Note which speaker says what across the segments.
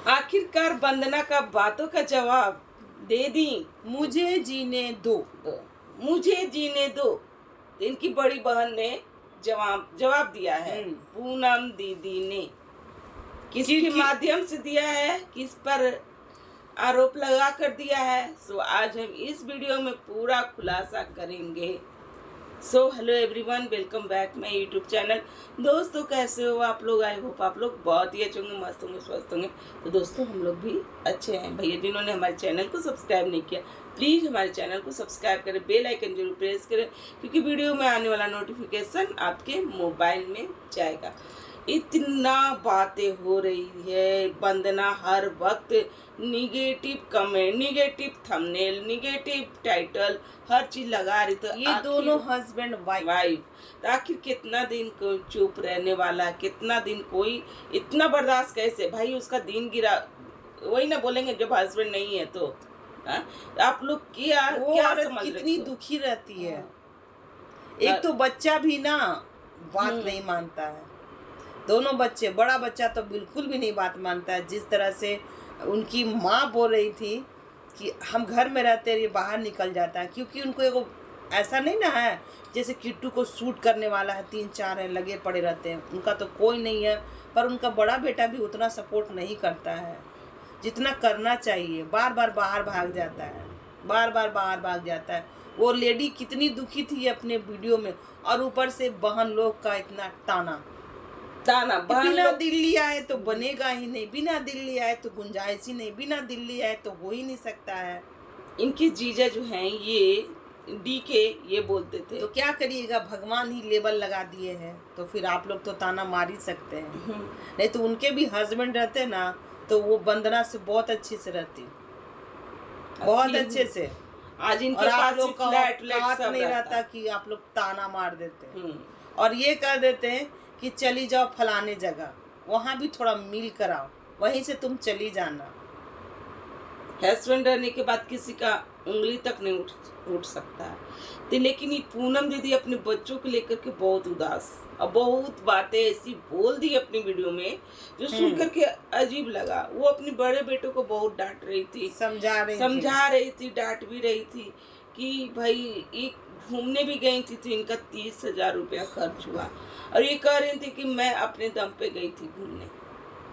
Speaker 1: आखिरकार वंदना का बातों का जवाब दे दी।
Speaker 2: मुझे जीने दो।
Speaker 1: मुझे जीने दो। तो इनकी बड़ी बहन ने जवाब दिया है। पूनम दीदी ने किसके माध्यम से दिया है, किस पर आरोप लगा कर दिया है, सो आज हम इस वीडियो में पूरा खुलासा करेंगे। So hello everyone, welcome back my YouTube channel. दोस्तों कैसे हो आप लोग? आई होप आप लोग बहुत ही अच्छे होंगे, मस्त होंगे, स्वस्थ होंगे। तो दोस्तों हम लोग भी अच्छे हैं। भैया जिन्होंने हमारे चैनल को सब्सक्राइब नहीं किया, प्लीज़ हमारे चैनल को सब्सक्राइब करें, बेल आइकन जरूर प्रेस करें, क्योंकि वीडियो में आने वाला नोटिफिकेशन आपके मोबाइल में जाएगा। इतना बातें हो रही है, वंदना हर वक्त negative comment, negative thumbnail, negative title, हर चीज लगा रही। तो
Speaker 2: ये दोनों हस्बैंड वाइफ
Speaker 1: तो आखिर कितना दिन को चुप रहने वाला, कितना दिन कोई इतना बर्दाश्त कैसे? भाई उसका दिन गिरा, वही ना बोलेंगे जब हस्बैंड नहीं है तो। आप लोग क्या समझ रहे?
Speaker 2: कितनी दुखी रहती है। एक तो बच्चा भी ना बात नहीं मानता है। दोनों बच्चे, बड़ा बच्चा तो बिल्कुल भी नहीं बात मानता है। जिस तरह से उनकी माँ बोल रही थी कि हम घर में रहते हैं, ये बाहर निकल जाता है, क्योंकि उनको एगो ऐसा नहीं ना है जैसे किट्टू को शूट करने वाला है, 3-4 है लगे पड़े रहते हैं। उनका तो कोई नहीं है, पर उनका बड़ा बेटा भी उतना सपोर्ट नहीं करता है जितना करना चाहिए। बार बार बाहर भाग जाता है, बार बार बाहर भाग जाता है। वो लेडी कितनी दुखी थी अपने वीडियो में, और ऊपर से बहन लोग का इतना ताना। बिना दिल्ली आए तो बनेगा ही नहीं, बिना दिल्ली आए तो गुंजाइश ही नहीं, बिना दिल्ली आए तो हो ही नहीं सकता है।
Speaker 1: इनके जीजा जो हैं ये डीके ये बोलते थे।
Speaker 2: तो क्या करिएगा, भगवान ही लेबल लगा दिए हैं, तो फिर आप लोग तो ताना मार ही सकते हैं। नहीं तो उनके भी हस्बैंड रहते ना, तो वो वंदना से बहुत अच्छे से रहती, बहुत अच्छे से।
Speaker 1: आज इनके पास
Speaker 2: लोग का औकात नहीं रहता कि आप लोग ताना मार देते और ये कह देते हैं कि चली जाओ फलाने जगह, वहाँ भी थोड़ा मिल कर आओ, वहीं से तुम चली जाना।
Speaker 1: हस्बैंड रहने के बाद किसी का उंगली तक नहीं उठ सकता है। तो लेकिन ये पूनम दीदी अपने बच्चों को लेकर के बहुत उदास और बहुत बातें ऐसी बोल दी अपनी वीडियो में जो सुन करके अजीब लगा। वो अपने बड़े बेटे को बहुत डांट रही थी, समझा रही थी, डांट भी रही थी कि भाई एक घूमने भी गई थी तो इनका 30,000 रुपया खर्च हुआ, और ये कह रही थी कि मैं अपने दम पे गई थी घूमने।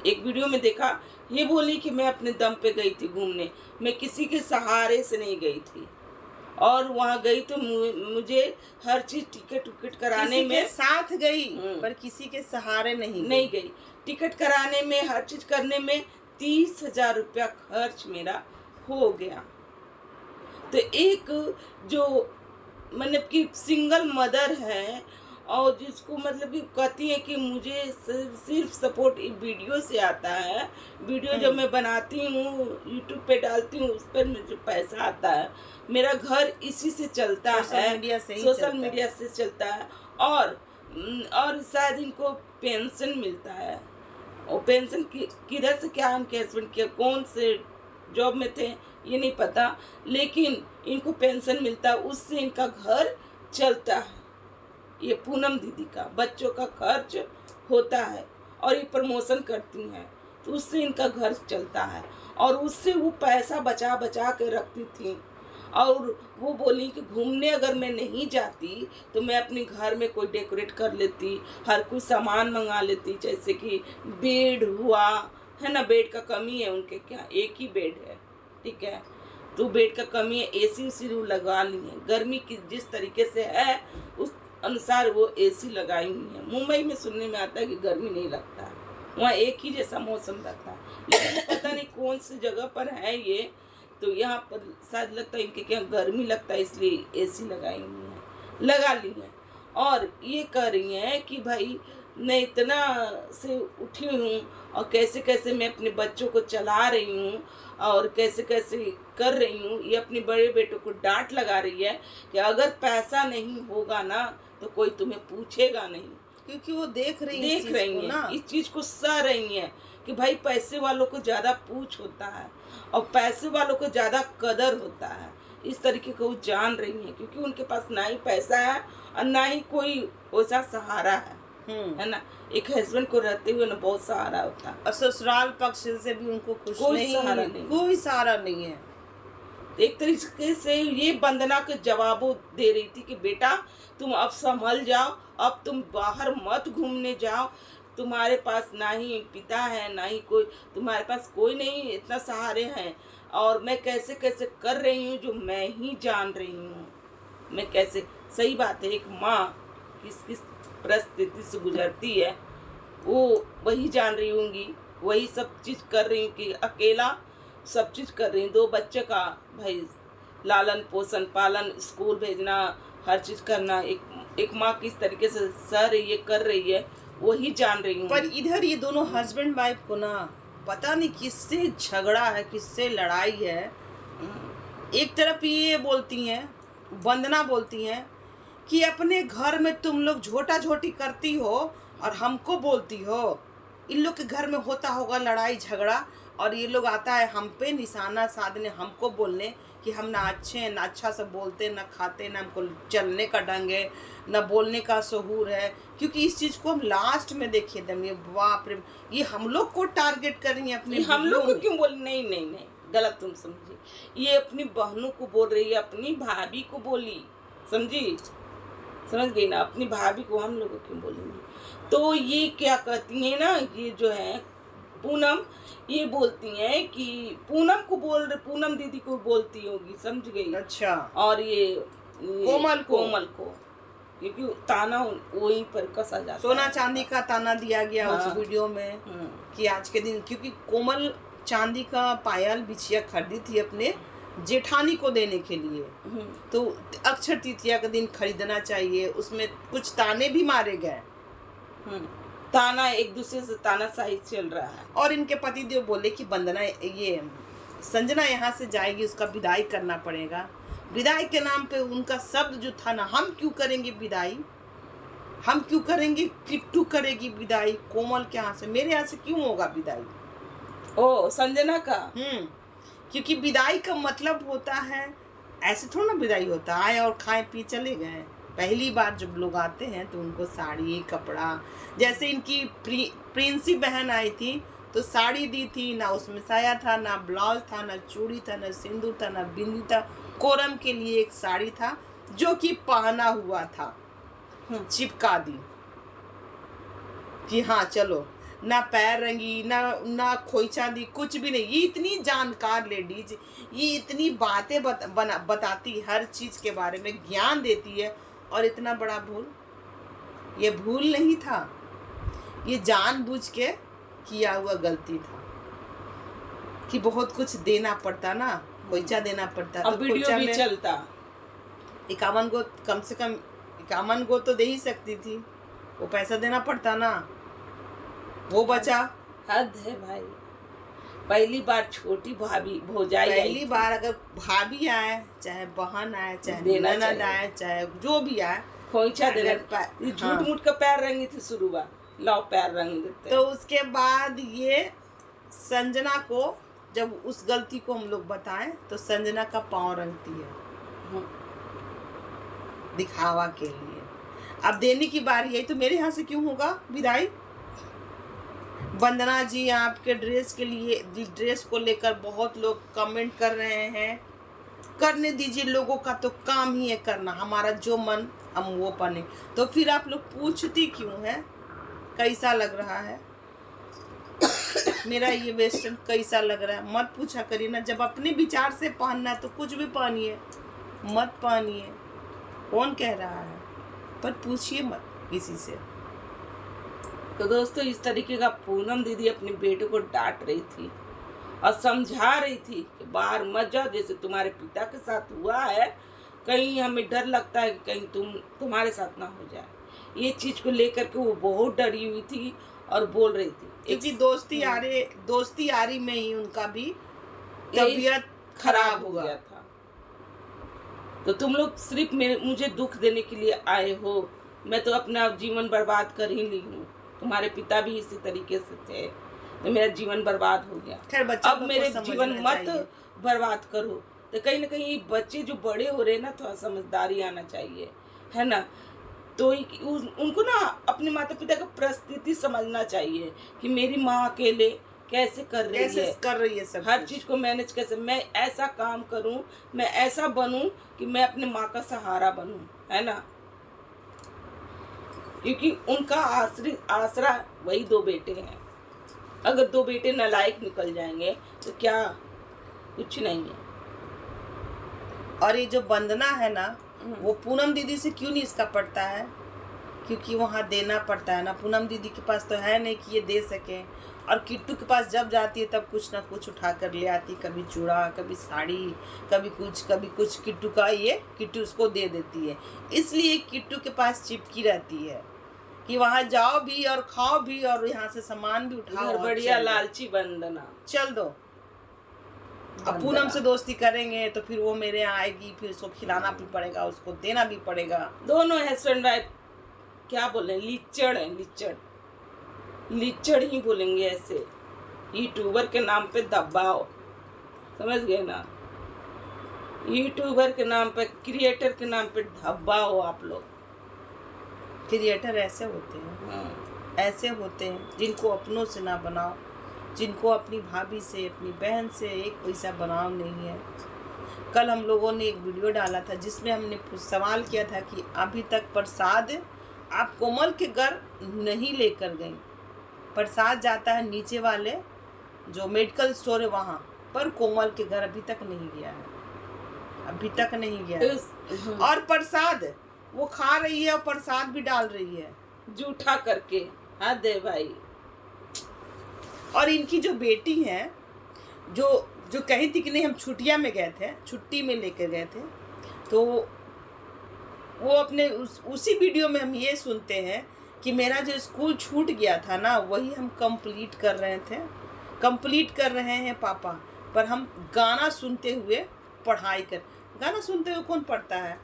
Speaker 1: एक वीडियो में देखा ये बोली कि मैं अपने दम पे गई थी घूमने, मैं किसी के सहारे से नहीं गई थी। और वहाँ गई तो मुझे हर चीज टिकट कराने में
Speaker 2: साथ गई, पर किसी के सहारे नहीं
Speaker 1: गई। टिकट कराने में, हर चीज करने में 30,000 रुपया खर्च मेरा हो गया। तो एक जो मतलब कि सिंगल मदर है और जिसको मतलब कि कहती है कि मुझे सिर्फ सपोर्ट वीडियो से आता है, वीडियो जब मैं बनाती हूँ यूट्यूब पे डालती हूँ, उस पर मुझे पैसा आता है, मेरा घर इसी से चलता है, सोशल मीडिया से चलता है। और शायद इनको पेंशन मिलता है, और पेंशन किधर से, क्या उनके हस्बैंड के कौन से जॉब में थे ये नहीं पता, लेकिन इनको पेंशन मिलता है, उससे इनका घर चलता है। ये पूनम दीदी का बच्चों का खर्च होता है और ये प्रमोशन करती हैं, तो उससे इनका घर चलता है। और उससे वो पैसा बचा बचा के रखती थी। और वो बोली कि घूमने अगर मैं नहीं जाती तो मैं अपने घर में कोई डेकोरेट कर लेती, हर कोई सामान मंगा लेती, जैसे कि बेड हुआ है ना, बेड का कमी है उनके, क्या एक ही बेड है, ठीक है, तो बेड का कमी है, एसी उसी लगा ली है। गर्मी की जिस तरीके से है उस अनुसार वो एसी लगाई हुई है। मुंबई में सुनने में आता है कि गर्मी नहीं लगता है, वहाँ एक ही जैसा मौसम रहता है, लेकिन पता नहीं कौन सी जगह पर है ये, तो यहाँ पर शायद लगता है इनके क्या गर्मी लगता है, इसलिए एसी लगाई हुई है, लगा ली है। और ये कह रही हैं कि भाई मैं इतना से उठी हूँ और कैसे कैसे मैं अपने बच्चों को चला रही हूँ और कैसे कैसे कर रही हूँ। ये अपने बड़े बेटों को डांट लगा रही है कि अगर पैसा नहीं होगा ना तो कोई तुम्हें पूछेगा नहीं,
Speaker 2: क्योंकि वो देख रही
Speaker 1: हैं इस चीज को सह रही हैं कि भाई पैसे वालों को ज्यादा पूछ होता है और पैसे वालों को ज्यादा कदर होता है। इस तरीके को वो जान रही हैं, क्योंकि उनके पास ना ही पैसा है और ना ही कोई वैसा सहारा है। है ना। एक हस्बैंड को रहते हुए ना बहुत सहारा होता है,
Speaker 2: और ससुराल पक्ष से भी उनको कुछ
Speaker 1: कोई सहारा नहीं।
Speaker 2: कोई सहारा नहीं है।
Speaker 1: एक तरीके से ये वंदना के जवाबों दे रही थी कि बेटा तुम अब संभल जाओ, अब तुम बाहर मत घूमने जाओ, तुम्हारे पास ना ही पिता है ना ही कोई, तुम्हारे पास कोई नहीं, इतना सहारे हैं, और मैं कैसे कैसे कर रही हूँ जो मैं ही जान रही हूँ, मैं कैसे। सही बात है, एक माँ किस किस परिस्थिति से गुजरती है वो वही जान रही होंगी, वही सब चीज़ कर रही हूँ कि अकेला सब चीज़ कर रही हूँ। 2 बच्चे का भाई लालन पोषण पालन, स्कूल भेजना, हर चीज़ करना, एक माँ किस तरीके से सह रही है, कर रही है, वही जान रही हूँ।
Speaker 2: पर इधर ये दोनों हस्बैंड वाइफ को ना पता नहीं किससे झगड़ा है, किससे लड़ाई है। एक तरफ ये बोलती हैं, वंदना बोलती हैं कि अपने घर में तुम लोग झोटा झोटी करती हो और हमको बोलती हो। इन लोग के घर में होता होगा लड़ाई झगड़ा, और ये लोग आता है हम पे निशाना साधने, हमको बोलने कि हम ना अच्छे हैं, ना अच्छा से बोलते, ना खाते, ना हमको चलने का ढंग है, ना बोलने का शहूर है। क्योंकि इस चीज़ को हम लास्ट में देखिए दम, ये बाप रे, ये हम लोग को टारगेट कर रही है अपने,
Speaker 1: हम लोग को क्यों बोल, नहीं नहीं नहीं, गलत तुम समझी, ये अपनी बहनों को बोल रही है, अपनी भाभी को बोली, समझी, समझ गई ना, अपनी भाभी को हम लोग को क्यों बोलेंगे। तो ये क्या कहती है ना, ये जो है पूनम, ये बोलती हैं कि पूनम को बोल रहे, पूनम दीदी को बोलती होगी, समझ गई।
Speaker 2: अच्छा।
Speaker 1: और ये
Speaker 2: कोमल
Speaker 1: को क्योंकि ताना वहीं पर कसा जाता,
Speaker 2: सोना चांदी का ताना दिया गया
Speaker 1: हाँ,
Speaker 2: उस वीडियो में कि आज के दिन, क्योंकि कोमल चांदी का पायल बिछिया खरीदी थी अपने जेठानी को देने के लिए, तो अक्षय तृतीया का दिन खरीदना चाहिए, उसमें कुछ ताने भी मारे गए।
Speaker 1: ताना एक दूसरे से तानाशाही चल रहा है।
Speaker 2: और इनके पतिदेव बोले कि वंदना, ये संजना यहाँ से जाएगी, उसका विदाई करना पड़ेगा। विदाई के नाम पे उनका शब्द जो था ना, हम क्यों करेंगे विदाई, हम क्यों करेंगे, किट्टू करेगी विदाई, कोमल के यहाँ से, मेरे यहाँ से क्यों होगा विदाई।
Speaker 1: ओ संजना का,
Speaker 2: क्योंकि विदाई का मतलब होता है, ऐसे थोड़ा ना विदाई होता आए और खाए पी चले गए। पहली बार जब लोग आते हैं तो उनको साड़ी कपड़ा, जैसे इनकी प्रिंसी बहन आई थी तो साड़ी दी थी, ना उसमें साया था, ना ब्लाउज था, ना चूड़ी था, ना सिंदूर था, ना बिंदी था। कोरम के लिए एक साड़ी था जो कि पहना हुआ था, चिपका दी कि हाँ चलो, ना पैर रंगी, ना खोइचा दी, कुछ भी नहीं। ये इतनी जानकार लेडीज, ये इतनी बातें बताती, हर चीज़ के बारे में ज्ञान देती है, और इतना बड़ा भूल, ये भूल नहीं था, ये जानबूझ के किया हुआ गलती था कि बहुत कुछ देना पड़ता ना, खोइचा देना पड़ता,
Speaker 1: अब
Speaker 2: तो
Speaker 1: वीडियो भी चलता,
Speaker 2: 51 गो, कम से कम 51 गो तो दे ही सकती थी, वो पैसा देना पड़ता ना, वो बचा।
Speaker 1: हद है भाई, पहली बार छोटी भाभी भौजाई,
Speaker 2: पहली बार अगर भाभी आए, चाहे बहन आए, चाहे ननद आए, चाहे जो भी आए,
Speaker 1: खोइचा देना, झूठ मूठ का पैर रंगी थी शुरू बार, लाओ पैर रंग देते।
Speaker 2: तो उसके बाद ये संजना को, जब उस गलती को हम लोग बताएं तो संजना का पाँव रंगती है दिखावा के लिए। अब देने की बारी है, तो मेरे यहाँ से क्यों होगा विदाई। वंदना जी, आपके ड्रेस के लिए, ड्रेस को लेकर बहुत लोग कमेंट कर रहे हैं, करने दीजिए, लोगों का तो काम ही है करना, हमारा जो मन हम वो पहने। तो फिर आप लोग पूछती क्यों है कैसा लग रहा है मेरा ये वेस्टर्न कैसा लग रहा है, मत पूछा करिए ना। जब अपने विचार से पहनना है तो कुछ भी पहनिए, मत पहनिए, कौन कह रहा है, पर पूछिए मत किसी से।
Speaker 1: तो दोस्तों, इस तरीके का पूनम दीदी अपने बेटे को डांट रही थी और समझा रही थी कि बाहर मत जाओ, जैसे तुम्हारे पिता के साथ हुआ है, कहीं हमें डर लगता है कि कहीं तुम्हारे साथ ना हो जाए। ये चीज़ को लेकर के वो बहुत डरी हुई थी और बोल रही थी,
Speaker 2: क्योंकि दोस्ती यारी में ही उनका भी तबीयत खराब हो गया था।
Speaker 1: तो तुम लोग सिर्फ मुझे दुख देने के लिए आए हो, मैं तो अपना जीवन बर्बाद कर ही ली हूँ, तुम्हारे पिता भी इसी तरीके से थे, तो मेरा जीवन बर्बाद हो गया, अब मेरे जीवन मत बर्बाद करो। तो कहीं ना कहीं बच्चे जो बड़े हो रहे हैं ना, थोड़ा समझदारी आना चाहिए, है ना। तो उनको ना अपने माता पिता का परिस्थिति समझना चाहिए कि मेरी माँ अकेले कैसे कर रही है
Speaker 2: सब
Speaker 1: हर
Speaker 2: कुछ।
Speaker 1: चीज को मैनेज कैसे, मैं ऐसा काम करूं, मैं ऐसा बनूं कि मैं अपने माँ का सहारा बनूं, है ना। क्योंकि उनका आसरा वही 2 बेटे हैं। अगर 2 बेटे नालायक निकल जाएंगे तो क्या, कुछ नहीं है।
Speaker 2: और ये जो वंदना है ना, वो पूनम दीदी से क्यों नहीं इसका पड़ता है? क्योंकि वहाँ देना पड़ता है ना। पूनम दीदी के पास तो है नहीं कि ये दे सके। और किट्टू के पास जब जाती है तब कुछ ना कुछ उठा कर ले आती, कभी चूड़ा, कभी साड़ी, कभी कुछ किट्टू का, ये किट्टू उसको दे देती है। इसलिए किट्टू के पास चिपकी रहती है कि वहाँ जाओ भी और खाओ भी और यहाँ से सामान भी उठाओ और
Speaker 1: बढ़िया लालची वंदना।
Speaker 2: चल दो। अब पूनम से दोस्ती करेंगे तो फिर वो मेरे यहाँ आएगी, फिर उसको खिलाना भी पड़ेगा, उसको देना भी पड़ेगा।
Speaker 1: दोनों हस्बैंड वाइफ क्या बोले, लिच्चड़ है, लिच्चड़ ही बोलेंगे ऐसे। यूट्यूबर के नाम पे दबाओ, समझ गए ना। यूट्यूबर के नाम पे, क्रिएटर के नाम पे दबाओ आप लोग।
Speaker 2: क्रिएटर ऐसे होते हैं, ऐसे होते हैं जिनको अपनों से ना बनाओ, जिनको अपनी भाभी से, अपनी बहन से 1 पैसा बनाव नहीं है। कल हम लोगों ने एक वीडियो डाला था जिसमें हमने सवाल किया था कि अभी तक प्रसाद आप कोमल के घर नहीं लेकर गई। प्रसाद जाता है नीचे वाले जो मेडिकल स्टोर है वहाँ पर, कोमल के घर अभी तक नहीं गया है, अभी तक नहीं गया है। और प्रसाद वो खा रही है और प्रसाद भी डाल रही है
Speaker 1: जूठा करके। हाँ दे भाई।
Speaker 2: और इनकी जो बेटी है, जो कही थी कि नहीं हम छुट्टियाँ में गए थे, छुट्टी में लेकर गए थे, तो वो अपने उसी वीडियो में हम ये सुनते हैं कि मेरा जो स्कूल छूट गया था ना, वही हम कंप्लीट कर रहे हैं पापा। पर हम गाना सुनते हुए पढ़ाई कर, गाना सुनते हुए कौन पढ़ता है?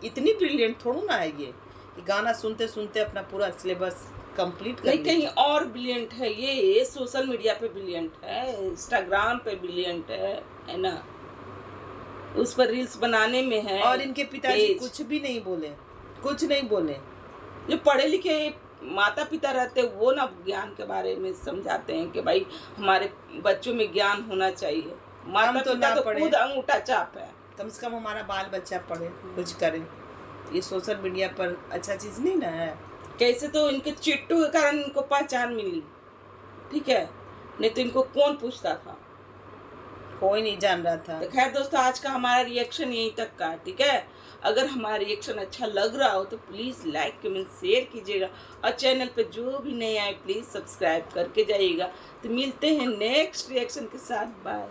Speaker 2: इतनी ब्रिलियंट थोड़ा ना है ये कि गाना सुनते सुनते अपना पूरा सिलेबस कंप्लीट कर।
Speaker 1: नहीं, कहीं और ब्रिलियंट है ये सोशल मीडिया पे ब्रिलियंट है, इंस्टाग्राम पे ब्रिलियंट है ना, उस पर रील्स बनाने में है।
Speaker 2: और इनके पिताजी कुछ भी नहीं बोले, कुछ नहीं बोले।
Speaker 1: जो पढ़े लिखे माता पिता रहते वो ना ज्ञान के बारे में समझाते हैं कि भाई हमारे बच्चों में ज्ञान होना चाहिए। माता पिता तो खुद अंगूठा चाप है।
Speaker 2: कम से कम हमारा बाल बच्चा पढ़े, कुछ करे। ये सोशल मीडिया पर अच्छा चीज नहीं ना है।
Speaker 1: कैसे तो इनके चिट्टू के कारण इनको पहचान मिली, ठीक है, नहीं तो इनको कौन पूछता था,
Speaker 2: कोई नहीं जान रहा था।
Speaker 1: तो खैर दोस्तों, आज का हमारा रिएक्शन यहीं तक का, ठीक है। अगर हमारा रिएक्शन अच्छा लग रहा हो तो प्लीज़ लाइक कमेंट शेयर कीजिएगा, और चैनल पे जो भी नए आए प्लीज़ सब्सक्राइब करके जाइएगा। तो मिलते हैं नेक्स्ट रिएक्शन के साथ, बाय।